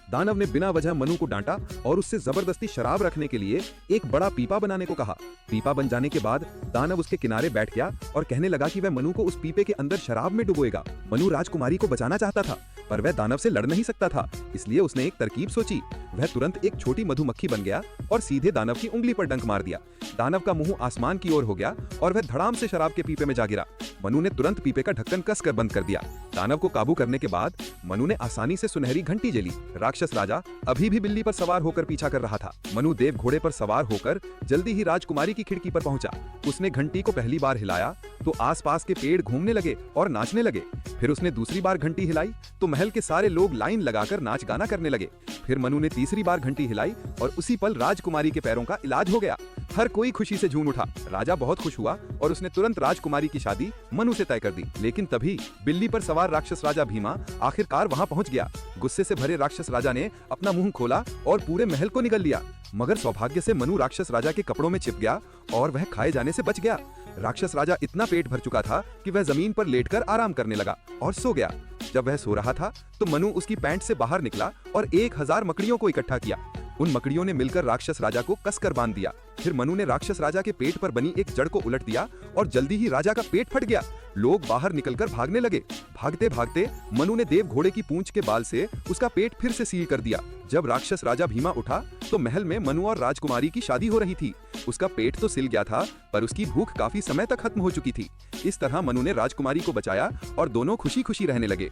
दानव ने बिना वजह मनु को डांटा और उससे जबरदस्ती शराब रखने के लिए एक बड़ा पीपा बनाने को कहा। पीपा बन जाने के बाद दानव उसके किनारे बैठ गया और कहने लगा कि वह मनु को उस पीपे के अंदर शराब में डुबोएगा। मनु राजकुमारी को बचाना चाहता था, पर वह दानव से लड़ नहीं सकता था, इसलिए उसने एक तरकीब सोची। वह तुरंत एक छोटी मधुमक्खी बन गया और सीधे दानव की उंगली पर डंक मार दिया। दानव का मुंह आसमान की ओर हो गया और वह धड़ाम से शराब के पीपे में जा गिरा। मनु ने तुरंत पीपे का ढक्कन कसकर बंद कर दिया। दानव को काबू करने के बाद मनु ने आसानी से सुनहरी घंटी जेली। राक्षस राजा अभी भी बिल्ली पर सवार होकर पीछा कर रहा था। मनु देव घोड़े पर सवार होकर जल्दी ही राजकुमारी की खिड़की पर पहुंचा। उसने घंटी को पहली बार हिलाया तो आसपास के पेड़ घूमने लगे और नाचने लगे। फिर उसने दूसरी बार घंटी हिलाई तो महल के सारे लोग लाइन लगाकर नाच गाना करने लगे। फिर मनु ने तीसरी बार घंटी हिलाई और उसी पल राजकुमारी के पैरों का इलाज हो गया। हर कोई खुशी से झूम उठा। राजा बहुत खुश हुआ और उसने तुरंत राजकुमारी की शादी मनु से तय कर दी। लेकिन तभी बिल्ली पर सवार राक्षस राजा भीमा आखिरकार वहां पहुंच गया। गुस्से से भरे राक्षस राजा ने अपना मुंह खोला और पूरे महल को निगल लिया। मगर सौभाग्य से मनु राक्षस राजा के कपड़ों में छिप गया और वह खाए जाने से बच गया। राक्षस राजा इतना पेट भर चुका था कि वह जमीन पर लेटकर आराम करने लगा और सो गया। जब वह सो रहा था तो मनु उसकी पैंट से बाहर निकला और 1000 मकड़ियों को इकट्ठा किया। उन मकड़ियों ने मिलकर राक्षस राजा को कसकर बांध दिया। फिर मनु ने राक्षस राजा के पेट पर बनी एक जड़ को उलट दिया और जल्दी ही राजा का पेट फट गया। लोग बाहर निकलकर भागने लगे। भागते भागते मनु ने देव घोड़े की पूंछ के बाल से उसका पेट फिर से सील कर दिया। जब राक्षस राजा भीमा उठा तो महल में मनु और राजकुमारी की शादी हो रही थी। उसका पेट तो सिल गया था, पर उसकी भूख काफी समय तक खत्म हो चुकी थी। इस तरह मनु ने राजकुमारी को बचाया और दोनों खुशी खुशी रहने लगे।